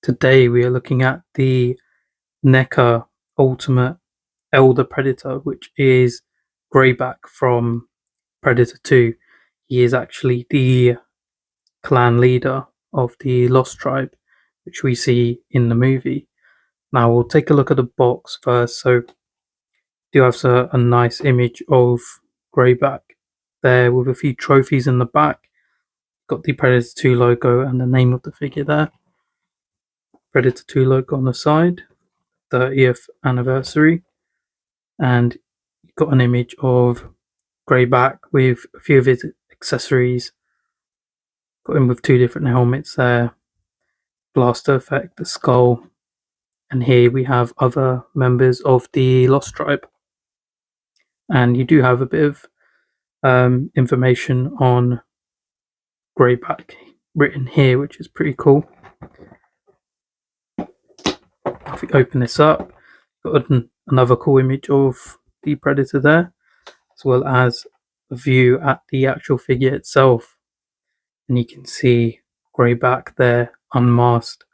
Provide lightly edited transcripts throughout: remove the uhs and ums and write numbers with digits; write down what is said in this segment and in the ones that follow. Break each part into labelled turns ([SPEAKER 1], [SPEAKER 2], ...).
[SPEAKER 1] Today we are looking at the NECA Ultimate Elder Predator, which is Greyback from Predator 2. He is actually the clan leader of the Lost Tribe, which we see in the movie. Now we'll take a look at the box first. So do have a nice image of Greyback there with a few trophies in the back. Got the Predator 2 logo and the name of the figure there. Predator 2 logo on the side, 30th anniversary, and you've got an image of Greyback with a few of his accessories. Got him with two different helmets there, blaster effect, the skull, and here we have other members of the Lost Tribe. And you do have a bit of information on Greyback written here, which is pretty cool. If we open this up, got another cool image of the Predator there, as well as a view at the actual figure itself. And you can see Greyback there unmasked,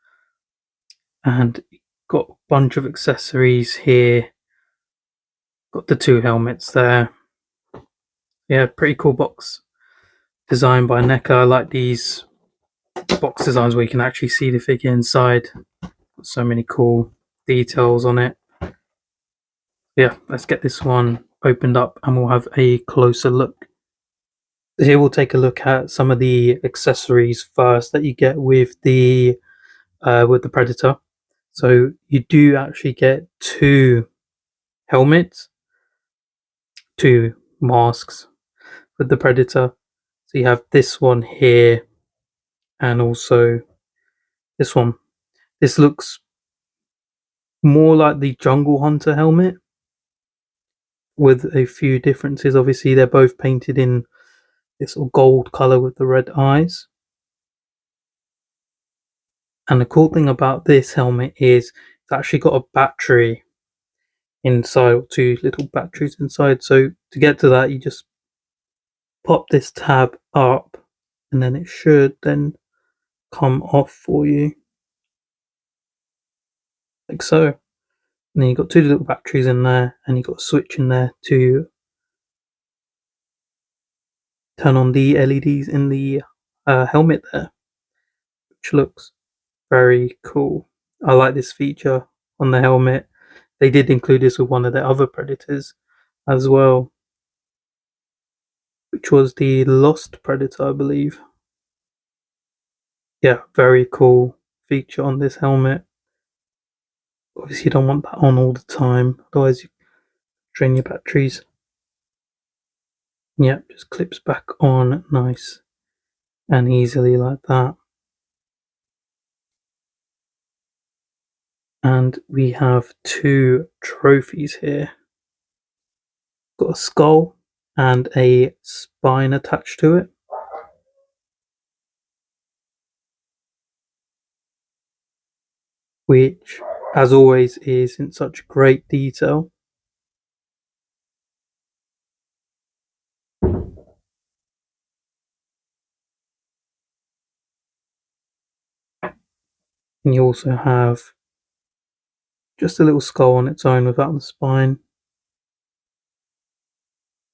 [SPEAKER 1] and got a bunch of accessories here. Got the two helmets there. Yeah, pretty cool box designed by NECA. I like these box designs where you can actually see the figure inside. Got so many cool details on it. Yeah, let's get this one opened up and we'll have a closer look. Here we'll take a look at some of the accessories first that you get with the Predator. So you do actually get two helmets, two masks with the Predator. So you have this one here and also this one. This looks more like the Jungle Hunter helmet with a few differences. Obviously they're both painted in this sort of gold color with the red eyes. And the cool thing about this helmet is it's actually got a battery inside, or two little batteries inside. So to get to that, you just pop this tab up and then it should then come off for you, like so. And then you've got two little batteries in there, and you've got a switch in there to turn on the LEDs in the helmet there, which looks very cool. I like this feature on the helmet. They did include this with one of their other Predators as well, which was the Lost Predator, I believe. Yeah, very cool feature on this helmet. Obviously you don't want that on all the time, otherwise you drain your batteries. Yep, just clips back on nice and easily like that. And we have two trophies here. Got a skull and a spine attached to it. Which, as always, is in such great detail. And you also have just a little skull on its own without the spine.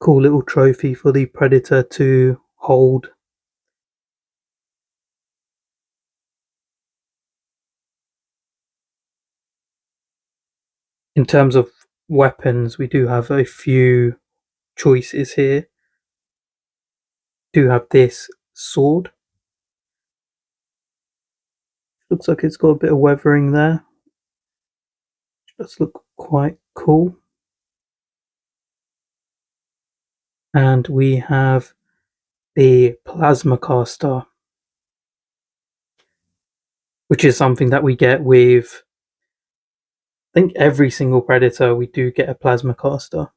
[SPEAKER 1] Cool little trophy for the Predator to hold. In terms of weapons, we do have a few choices here. Do have this sword. Looks like it's got a bit of weathering there. Does look quite cool. And we have the plasma caster, which is something that we get with, I think, every single Predator. We do get a plasma caster.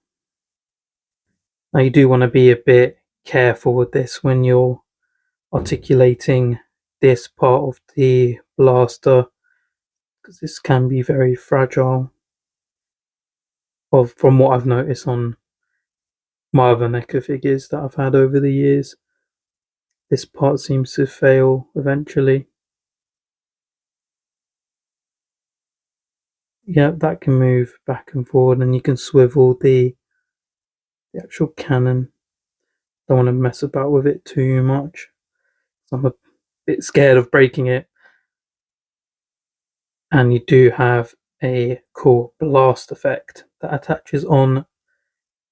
[SPEAKER 1] Now you do want to be a bit careful with this when you're articulating this part of the blaster, because this can be very fragile. Well, from what I've noticed on my other NECA figures that I've had over the years, this part seems to fail eventually. Yeah, that can move back and forward, and you can swivel the actual cannon. Don't want to mess about with it too much. I'm a bit scared of breaking it. And you do have a cool blast effect that attaches on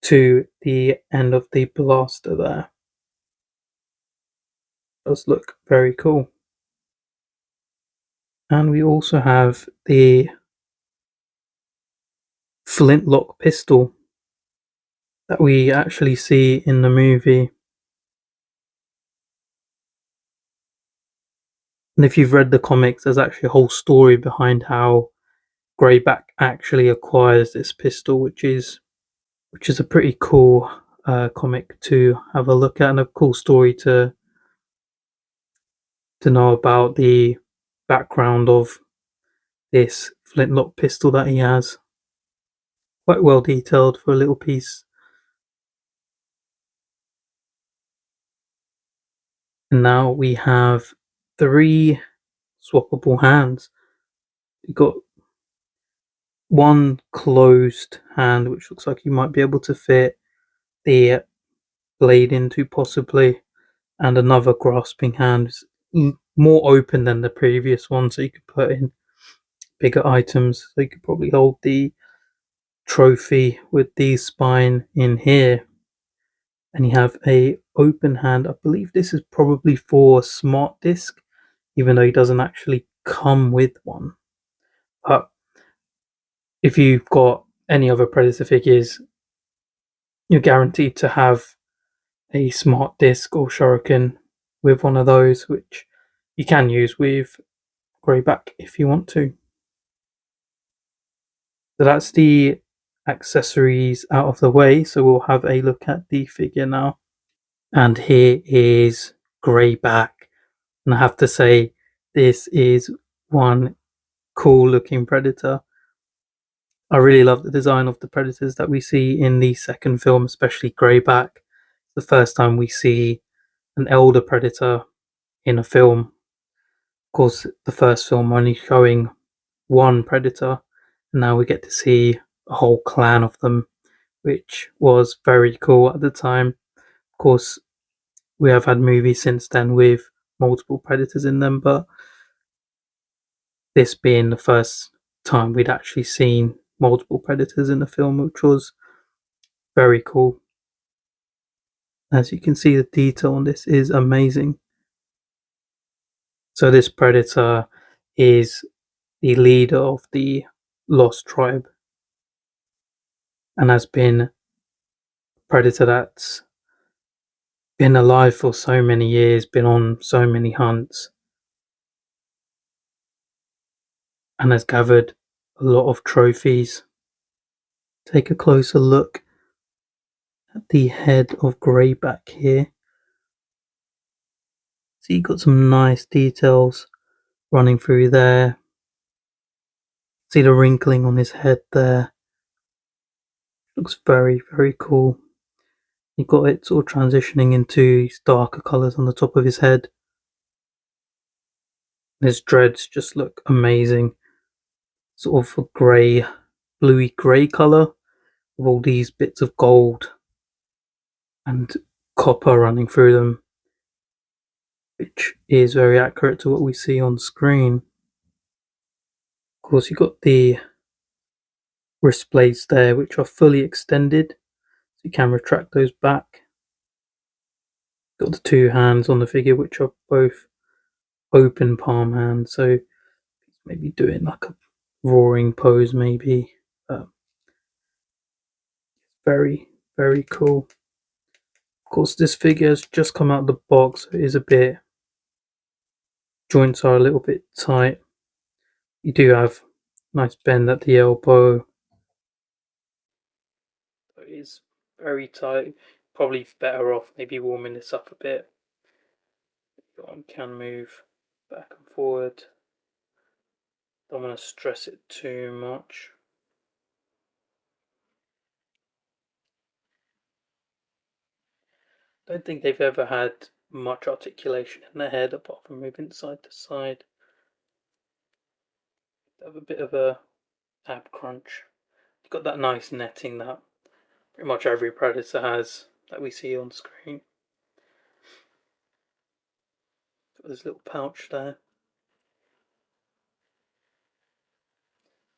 [SPEAKER 1] to the end of the blaster there. Does look very cool. And we also have the flintlock pistol that we actually see in the movie. And if you've read the comics, there's actually a whole story behind how Greyback actually acquires this pistol, which is a pretty cool comic to have a look at, and a cool story to know about the background of this flintlock pistol that he has. Quite well detailed for a little piece. And now we have 3 swappable hands. You've got one closed hand, which looks like you might be able to fit the blade into possibly, and another grasping hand, more open than the previous one, so you could put in bigger items. So you could probably hold the trophy with the spine in here. And you have a open hand. I believe this is probably for smart disc, even though he doesn't actually come with one. But if you've got any other Predator figures, you're guaranteed to have a smart disc or shuriken with one of those, which you can use with Greyback if you want to. So that's the accessories out of the way. So we'll have a look at the figure now. And here is Greyback. And I have to say, this is one cool looking Predator. I really love the design of the Predators that we see in the second film, especially Greyback. It's the first time we see an elder Predator in a film. Of course, the first film only showing one Predator, and now we get to see a whole clan of them, which was very cool at the time. Of course, we have had movies since then with multiple Predators in them, but this being the first time we'd actually seen multiple Predators in the film, which was very cool. As you can see, the detail on this is amazing. So this Predator is the leader of the Lost Tribe, and has been a Predator that's been alive for so many years, been on so many hunts, and has gathered a lot of trophies. Take a closer look at the head of Greyback here. So you've got some nice details running through there. See the wrinkling on his head there. Looks very, very cool. You've got it sort of transitioning into darker colours on the top of his head. His dreads just look amazing. Sort of a grey, bluey grey colour with all these bits of gold and copper running through them, which is very accurate to what we see on screen. Of course, you've got the wrist blades there, which are fully extended, so you can retract those back. Got the 2 hands on the figure, which are both open palm hands, so maybe doing like a roaring pose, maybe. Very, very cool. Of course, this figure has just come out of the box, so it is a bit, joints are a little bit tight. You do have nice bend at the elbow. It is very tight. Probably better off maybe warming this up a bit. Your arm can move back and forward. Don't want to stress it too much. Don't think they've ever had much articulation in their head apart from moving side to side. They have a bit of a ab crunch. You've got that nice netting that pretty much every Predator has that we see on screen. Got this little pouch there.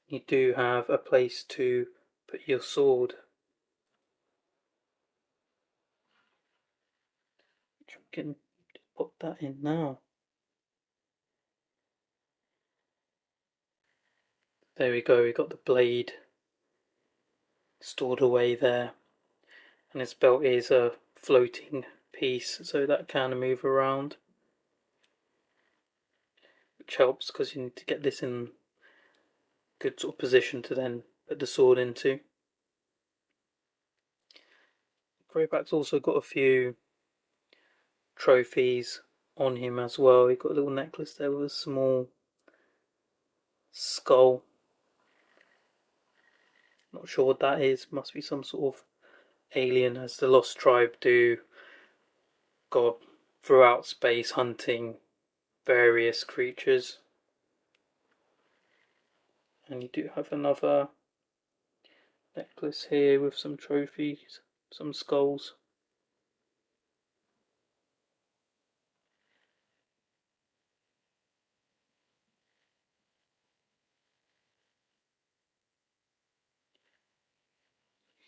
[SPEAKER 1] You do have a place to put your sword, which we can put that in now. There we go, we got the blade stored away there, and its belt is a floating piece, so that can move around, which helps because you need to get this in good sort of position to then put the sword into. Greyback's also got a few trophies on him as well. He got a little necklace there with a small skull. Not sure what that is. Must be some sort of alien, as the Lost Tribe do go throughout space hunting various creatures. And you do have another necklace here with some trophies, some skulls.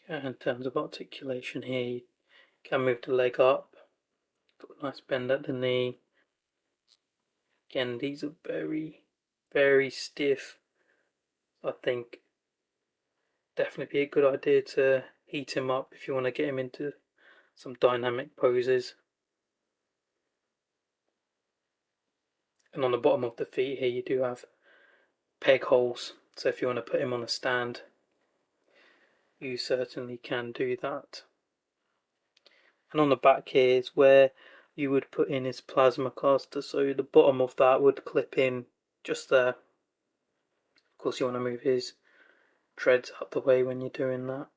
[SPEAKER 1] Yeah, in terms of articulation here, you can move the leg up. Got a nice bend at the knee. Again, these are very, very stiff. I think definitely be a good idea to heat him up if you want to get him into some dynamic poses. And on the bottom of the feet here, you do have peg holes, so if you want to put him on a stand, you certainly can do that. And on the back here is where you would put in his plasma caster, so the bottom of that would clip in just there. Of course, you want to move his treads out the way when you're doing that.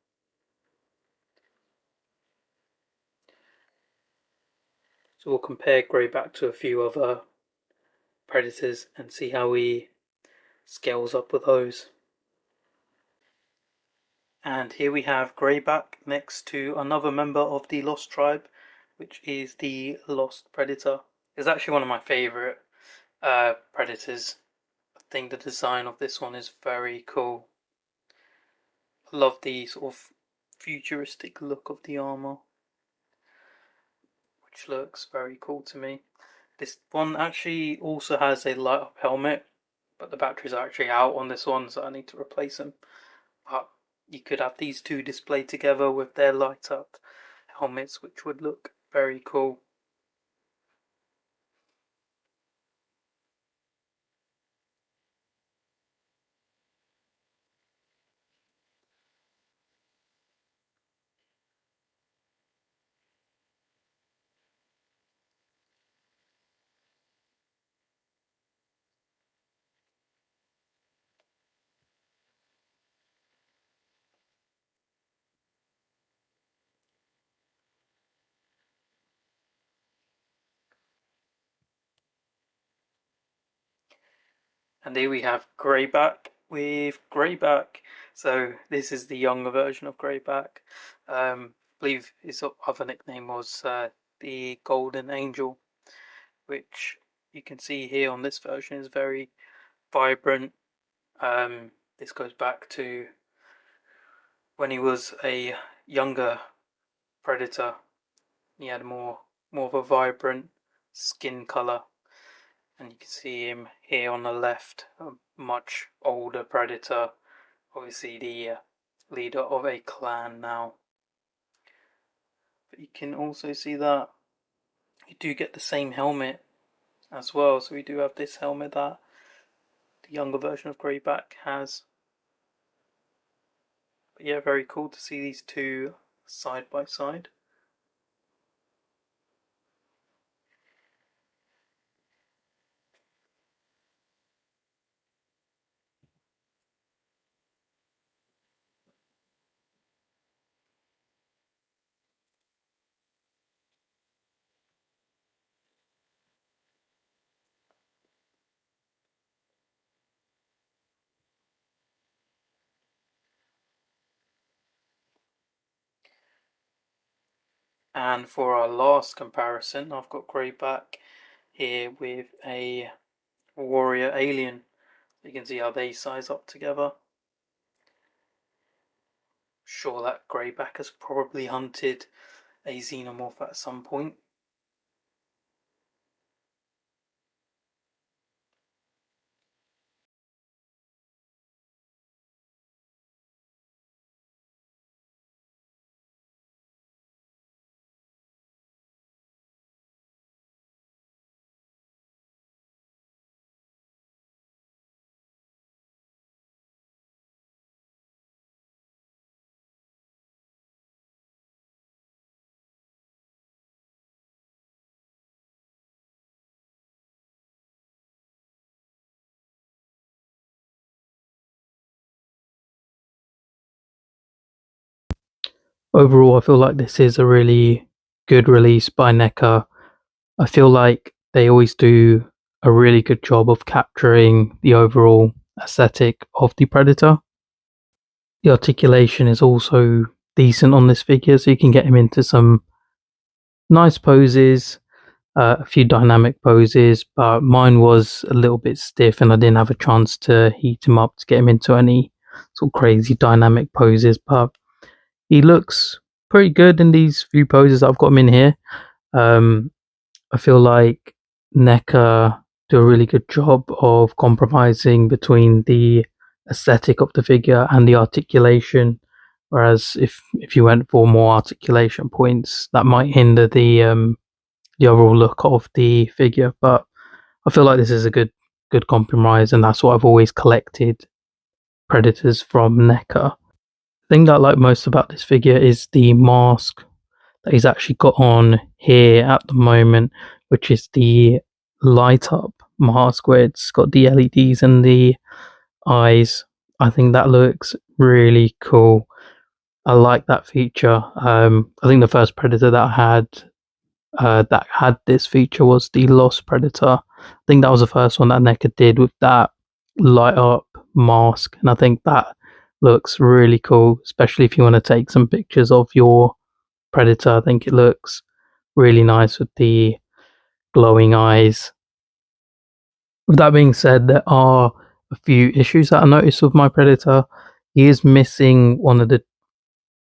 [SPEAKER 1] So we'll compare Greyback to a few other Predators and see how he scales up with those. And here we have Greyback next to another member of the Lost Tribe, which is the Lost Predator. It's actually one of my favourite Predators. I think the design of this one is very cool. I love the sort of futuristic look of the armour, which looks very cool to me. This one actually also has a light up helmet, but the batteries are actually out on this one, so I need to replace them. But you could have these two displayed together with their light up helmets, which would look very cool. And here we have Greyback with Greyback. So this is the younger version of Greyback. I believe his other nickname was the Golden Angel, which you can see here on this version is very vibrant. This goes back to when he was a younger Predator. He had more of a vibrant skin color. And you can see him here on the left, a much older Predator, obviously the leader of a clan now. But you can also see that you do get the same helmet as well, so we do have this helmet that the younger version of Greyback has. But yeah, very cool to see these two side by side. And for our last comparison, I've got Greyback here with a warrior alien. You can see how they size up together. Sure, that Greyback has probably hunted a xenomorph at some point. Overall, I feel like this is a really good release by NECA. I feel like they always do a really good job of capturing the overall aesthetic of the Predator. The articulation is also decent on this figure, so you can get him into some nice poses, a few dynamic poses, but mine was a little bit stiff and I didn't have a chance to heat him up to get him into any sort of crazy dynamic poses, but he looks pretty good in these few poses that I've got him in here. I feel like NECA do a really good job of compromising between the aesthetic of the figure and the articulation. Whereas if you went for more articulation points, that might hinder the overall look of the figure. But I feel like this is a good compromise, and that's what I've always collected Predators from NECA. The thing that I like most about this figure is the mask that he's actually got on here at the moment, which is the light up mask where it's got the LEDs and the eyes. I think that looks really cool. I like that feature. I think the first Predator that had this feature was the Lost Predator. I think that was the first one that NECA did with that light up mask, and I think that looks really cool, especially if you want to take some pictures of your Predator. I think it looks really nice with the glowing eyes. With that being said, there are a few issues that I noticed with my Predator. He is missing one of the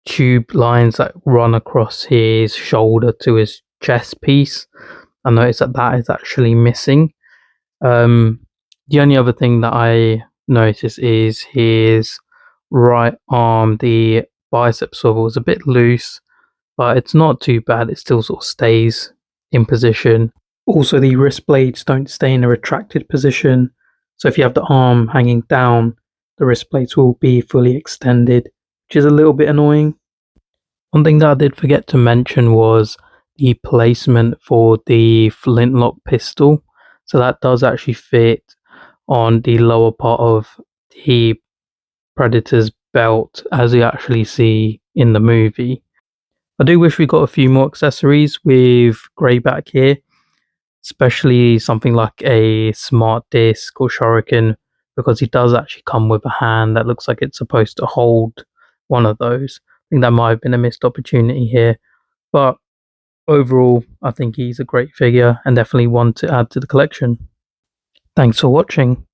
[SPEAKER 1] tube lines that run across his shoulder to his chest piece. I noticed that is actually missing. The only other thing that I noticed is his right arm, the bicep swivel is a bit loose, but it's not too bad. It still sort of stays in position. Also, the wrist blades don't stay in a retracted position, so if you have the arm hanging down, the wrist blades will be fully extended, which is a little bit annoying. One thing that I did forget to mention was the placement for the flintlock pistol. So that does actually fit on the lower part of the Predator's belt, as you actually see in the movie. I do wish we got a few more accessories with Greyback here, especially something like a smart disc or shuriken, because he does actually come with a hand that looks like it's supposed to hold one of those. I think that might have been a missed opportunity here, but overall, I think he's a great figure and definitely one to add to the collection. Thanks for watching.